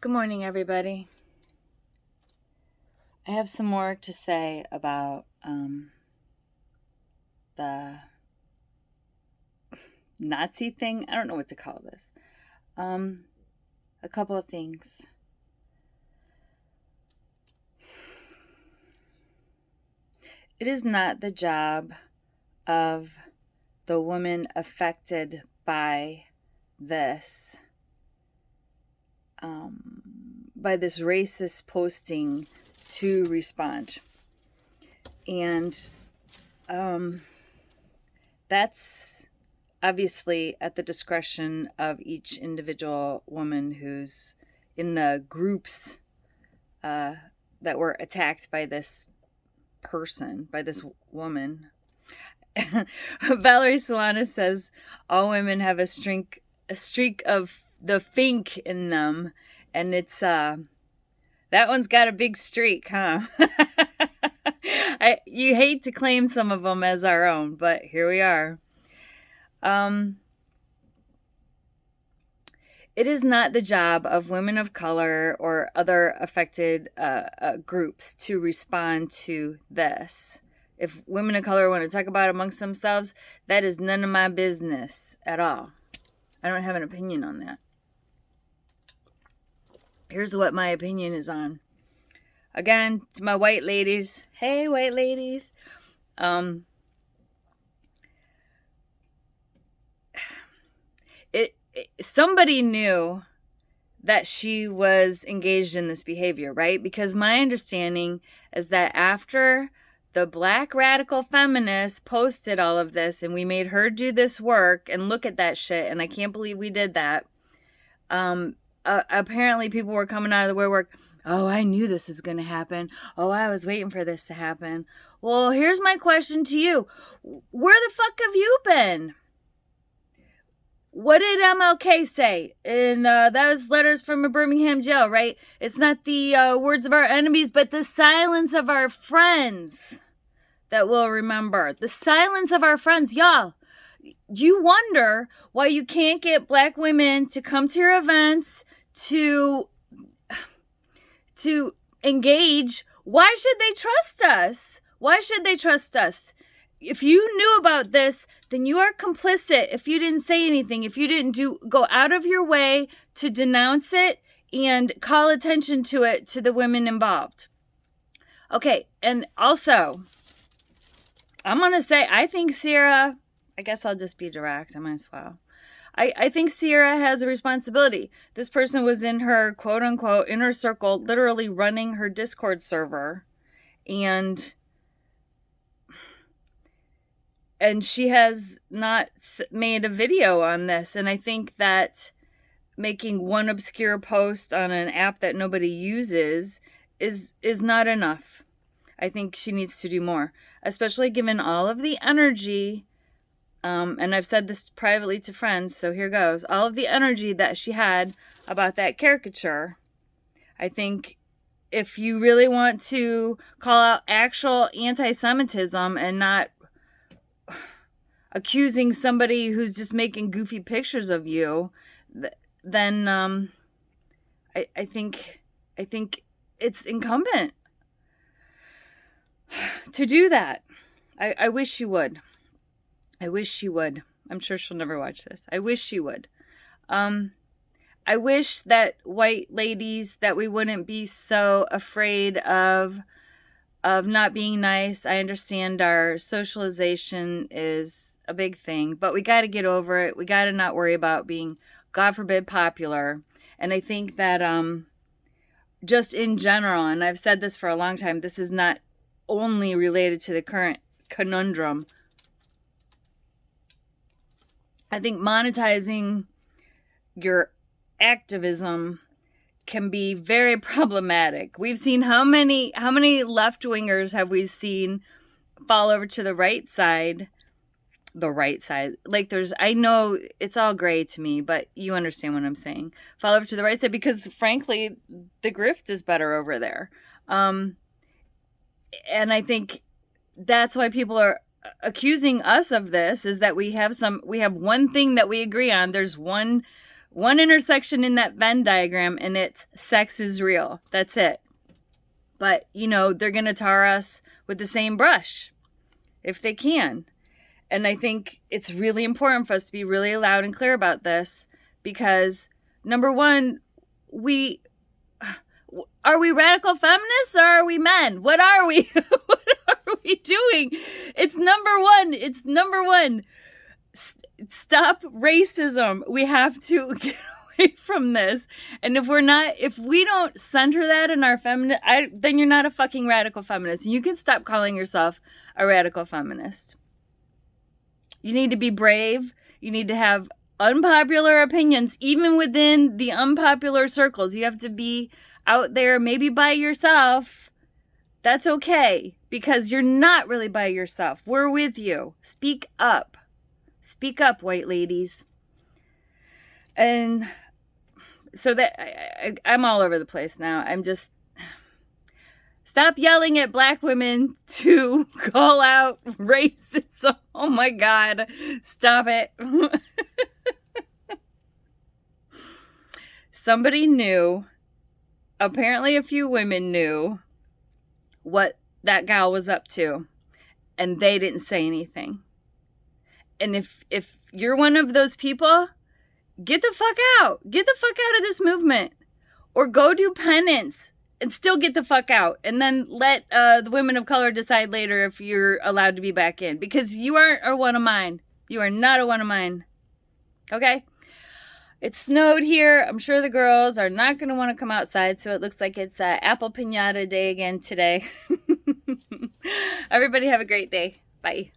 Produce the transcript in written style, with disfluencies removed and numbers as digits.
Good morning, everybody. I have some more to say about the Nazi thing. I don't know what to call this. A couple of things. It is not the job of the woman affected by this, racist posting to respond. And that's obviously at the discretion of each individual woman who's in the groups that were attacked by this person, by this woman. Valerie Solana says all women have a streak of the fink in them, and it's that one's got a big streak, huh? You hate to claim some of them as our own, but here we are. It is not the job of women of color or other affected groups to respond to this. If women of color want to talk about it amongst themselves, that is none of my business at all. I don't have an opinion on that. Here's what my opinion is on. Again, to my white ladies. Hey, white ladies. Somebody knew that she was engaged in this behavior, right? Because my understanding is that after the black radical feminist posted all of this and we made her do this work and look at that shit, and I can't believe we did that. Apparently people were coming out of the woodwork. Oh, I knew this was going to happen. Oh, I was waiting for this to happen. Well, here's my question to you. Where the fuck have you been? What did MLK say? And that was letters from a Birmingham jail, right? It's not the words of our enemies, but the silence of our friends that we'll remember. The silence of our friends. Y'all, you wonder why you can't get black women to come to your events, to engage. Why should they trust us? Why should they trust us? If you knew about this, then you are complicit if you didn't say anything, if you didn't go out of your way to denounce it and call attention to it to the women involved. Okay, and also, I'm going to say, I think Sierra, I guess I'll just be direct, I might as well. I think Sierra has a responsibility. This person was in her quote unquote inner circle, literally running her Discord server, and she has not made a video on this. And I think that making one obscure post on an app that nobody uses is not enough. I think she needs to do more, especially given all of the energy. And I've said this privately to friends, so here goes. All of the energy that she had about that caricature. I think if you really want to call out actual anti-Semitism and not accusing somebody who's just making goofy pictures of you, then I think it's incumbent to do that. I wish she would. I wish she would. I'm sure she'll never watch this. I wish she would. I wish that white ladies, that we wouldn't be so afraid of not being nice. I understand our socialization is a big thing, but we got to get over it. We got to not worry about being, God forbid, popular. And I think that just in general, and I've said this for a long time, this is not only related to the current conundrum. I think monetizing your activism can be very problematic. We've seen how many left-wingers have we seen fall over to the right side? Like I know it's all gray to me, but you understand what I'm saying. Fall over to the right side because frankly, the grift is better over there. And I think that's why people are accusing us of this, is that we have one thing that we agree on. There's one One intersection in that Venn diagram, and it's sex is real. That's it. But, you know, they're going to tar us with the same brush if they can. And I think it's really important for us to be really loud and clear about this because, number one, are we radical feminists or are we men? What are we? What are we doing? It's number one. Stop racism. We have to get away from this. And if we don't center that in our feminist, then you're not a fucking radical feminist. You can stop calling yourself a radical feminist. You need to be brave. You need to have unpopular opinions, even within the unpopular circles. You have to be out there, maybe by yourself. That's okay, because you're not really by yourself. We're with you. Speak up. Speak up, white ladies. And so that I'm all over the place now. I'm just... Stop yelling at black women to call out racism. Oh my God. Stop it. Somebody knew, apparently a few women knew what that gal was up to, and they didn't say anything. And if you're one of those people, get the fuck out. Get the fuck out of this movement. Or go do penance and still get the fuck out. And then let the women of color decide later if you're allowed to be back in. Because you aren't a one of mine. You are not a one of mine. Okay? It snowed here. I'm sure the girls are not going to want to come outside. So it looks like it's apple piñata day again today. Everybody have a great day. Bye.